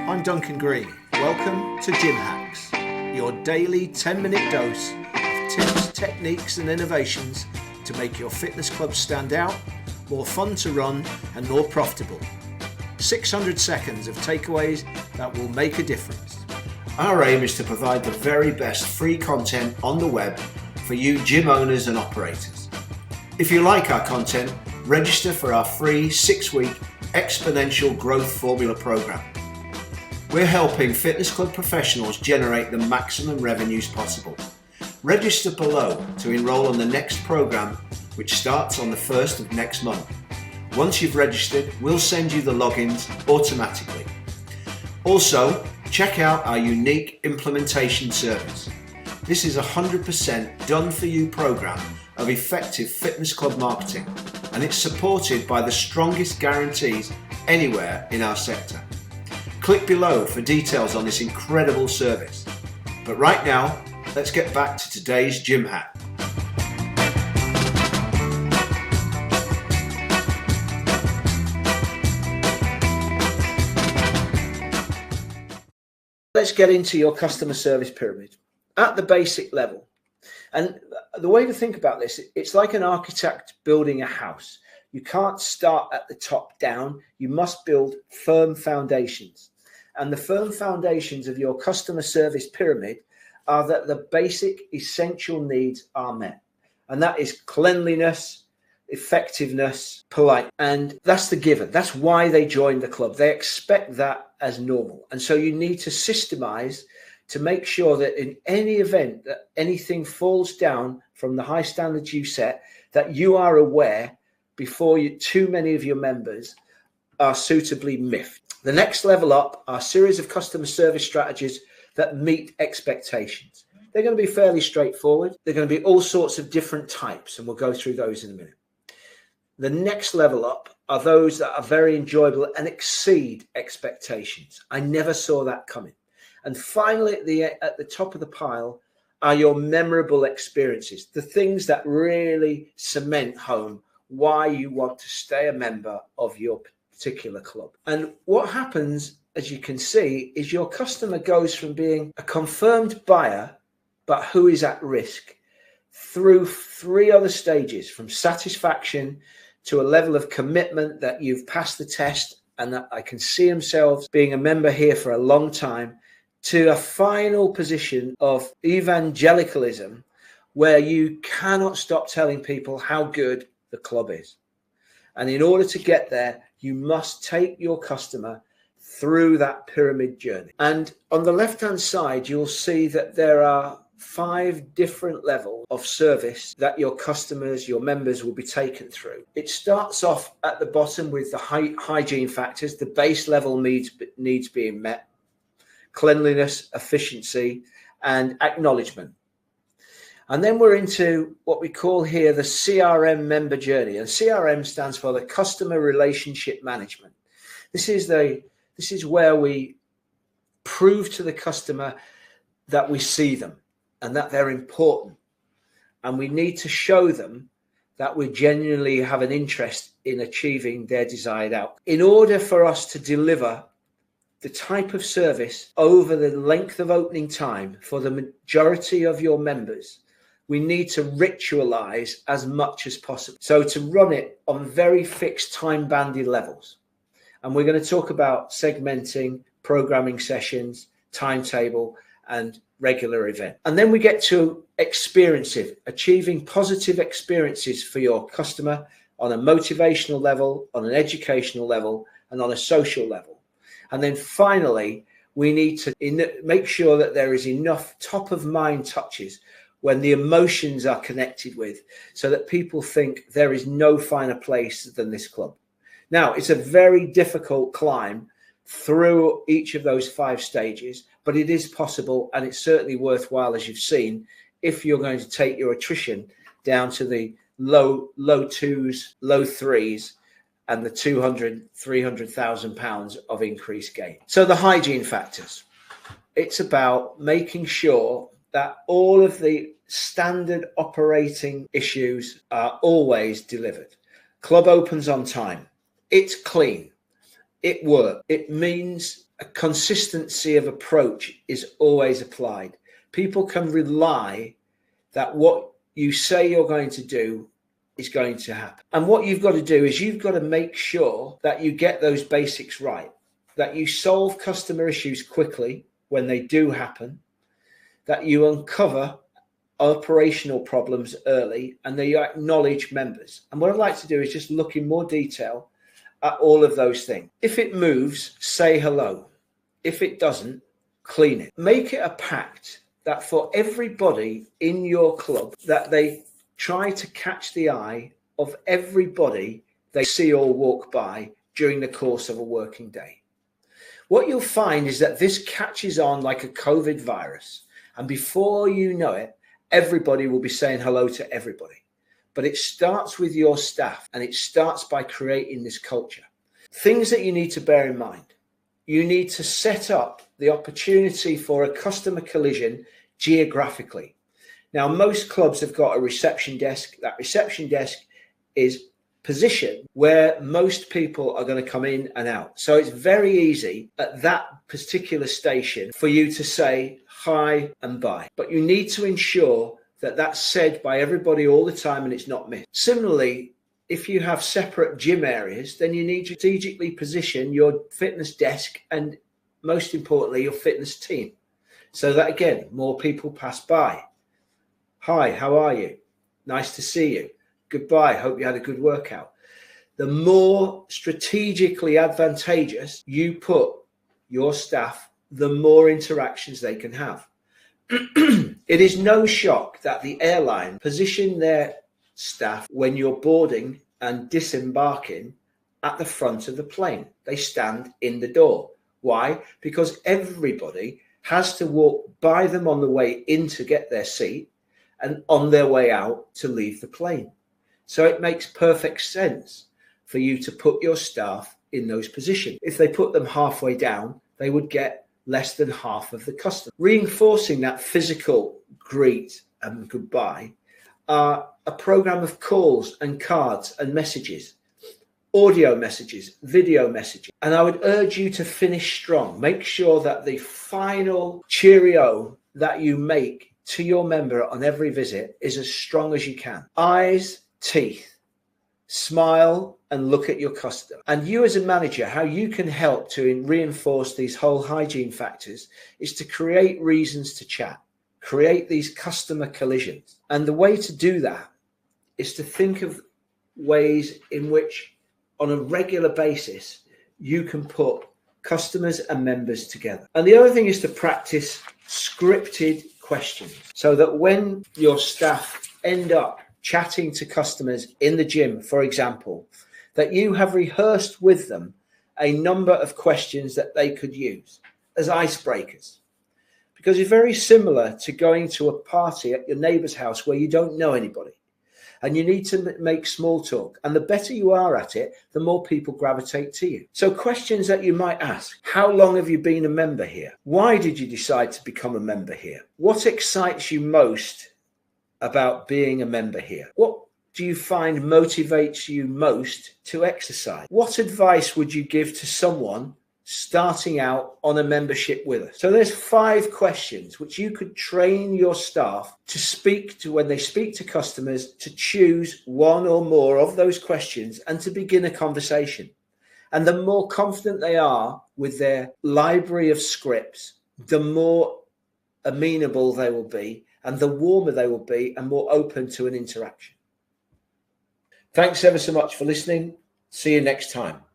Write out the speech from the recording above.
I'm Duncan Green. Welcome to Gym Hacks, your daily 10-minute dose of tips, techniques and innovations to make your fitness club stand out, more fun to run and more profitable. 600 seconds of takeaways that will make a difference. Our aim is to provide the very best free content on the web for you gym owners and operators. If you like our content, register for our free 6-week exponential growth formula program. We're helping fitness club professionals generate the maximum revenues possible. Register below to enroll on the next program, which starts on the 1st of next month. Once you've registered, we'll send you the logins automatically. Also, check out our unique implementation service. This is a 100% done-for-you program of effective fitness club marketing, and it's supported by the strongest guarantees anywhere in our sector. Click below for details on this incredible service. But right now, let's get back to today's gym hack. Let's get into your customer service pyramid at the basic level. And the way to think about this, it's like an architect building a house. You can't start at the top down. You must build firm foundations. And the firm foundations of your customer service pyramid are that the basic essential needs are met. And that is cleanliness, effectiveness, polite. And that's the given. That's why they join the club. They expect that as normal. And so you need to systemize to make sure that in any event that anything falls down from the high standards you set, that you are aware before too many of your members are suitably miffed. The next level up are a series of customer service strategies that meet expectations. They're going to be fairly straightforward. They're going to be all sorts of different types, and we'll go through those in a minute. The next level up are those that are very enjoyable and exceed expectations. I never saw that coming. And finally, at the top of the pile are your memorable experiences, the things that really cement home why you want to stay a member of your particular club. And what happens, as you can see, is your customer goes from being a confirmed buyer, but who is at risk, through 3 other stages, from satisfaction to a level of commitment that you've passed the test and that I can see themselves being a member here for a long time, to a final position of evangelicalism where you cannot stop telling people how good the club is. And in order to get there, you must take your customer through that pyramid journey. And on the left-hand side, you'll see that there are 5 different levels of service that your customers, your members will be taken through. It starts off at the bottom with the hygiene factors, the base level needs being met, cleanliness, efficiency, and acknowledgement. And then we're into what we call here the CRM member journey. And CRM stands for the Customer Relationship Management. This is where we prove to the customer that we see them and that they're important. And we need to show them that we genuinely have an interest in achieving their desired outcome. In order for us to deliver the type of service over the length of opening time for the majority of your members, we need to ritualize as much as possible. So to run it on very fixed time-banded levels. And we're going to talk about segmenting, programming sessions, timetable, and regular event. And then we get to experiences, achieving positive experiences for your customer on a motivational level, on an educational level, and on a social level. And then finally, we need to make sure that there is enough top-of-mind touches when the emotions are connected with, so that people think there is no finer place than this club. Now, it's a very difficult climb through each of those 5 stages, but it is possible, and it's certainly worthwhile, as you've seen, if you're going to take your attrition down to the low 2s, low 3s, and the 300,000 pounds of increased gain. So the hygiene factors, it's about making sure that all of the standard operating issues are always delivered. Club opens on time. It's clean. It works. It means a consistency of approach is always applied. People can rely that what you say you're going to do is going to happen. And what you've got to do is you've got to make sure that you get those basics right, that you solve customer issues quickly when they do happen, that you uncover operational problems early, and that you acknowledge members. And what I'd like to do is just look in more detail at all of those things. If it moves, say hello. If it doesn't, clean it. Make it a pact that for everybody in your club, that they try to catch the eye of everybody they see or walk by during the course of a working day. What you'll find is that this catches on like a COVID virus. And before you know it, everybody will be saying hello to everybody. But it starts with your staff, and it starts by creating this culture. Things that you need to bear in mind. You need to set up the opportunity for a customer collision geographically. Now, most clubs have got a reception desk. That reception desk is positioned where most people are going to come in and out. So it's very easy at that particular station for you to say hi and bye. But you need to ensure that that's said by everybody all the time and it's not missed. Similarly, if you have separate gym areas, then you need to strategically position your fitness desk and, most importantly, your fitness team, so that, again, more people pass by. Hi, how are you? Nice to see you. Goodbye. Hope you had a good workout. The more strategically advantageous you put your staff, the more interactions they can have. It is no shock that the airline position their staff when you're boarding and disembarking at the front of the plane. They stand in the door. Why? Because everybody has to walk by them on the way in to get their seat and on their way out to leave the plane. So it makes perfect sense for you to put your staff in those positions. If they put them halfway down, they would get less than half of the customer. Reinforcing that physical greet and goodbye are a program of calls and cards and messages, audio messages, video messages. And I would urge you to finish strong. Make sure that the final cheerio that you make to your member on every visit is as strong as you can. Eyes, teeth, smile, and look at your customer. And you as a manager, how you can help to reinforce these whole hygiene factors is to create reasons to chat, create these customer collisions. And the way to do that is to think of ways in which on a regular basis you can put customers and members together. And the other thing is to practice scripted questions, so that when your staff end up chatting to customers in the gym, for example, that you have rehearsed with them a number of questions that they could use as icebreakers. Because it's very similar to going to a party at your neighbour's house where you don't know anybody and you need to make small talk. And the better you are at it, the more people gravitate to you. So questions that you might ask: how long have you been a member here? Why did you decide to become a member here? What excites you most about being a member here? What do you find motivates you most to exercise? What advice would you give to someone starting out on a membership with us? So there's 5 questions which you could train your staff to speak to when they speak to customers, to choose one or more of those questions and to begin a conversation. And the more confident they are with their library of scripts, the more amenable they will be, and the warmer they will be and more open to an interaction. Thanks ever so much for listening. See you next time.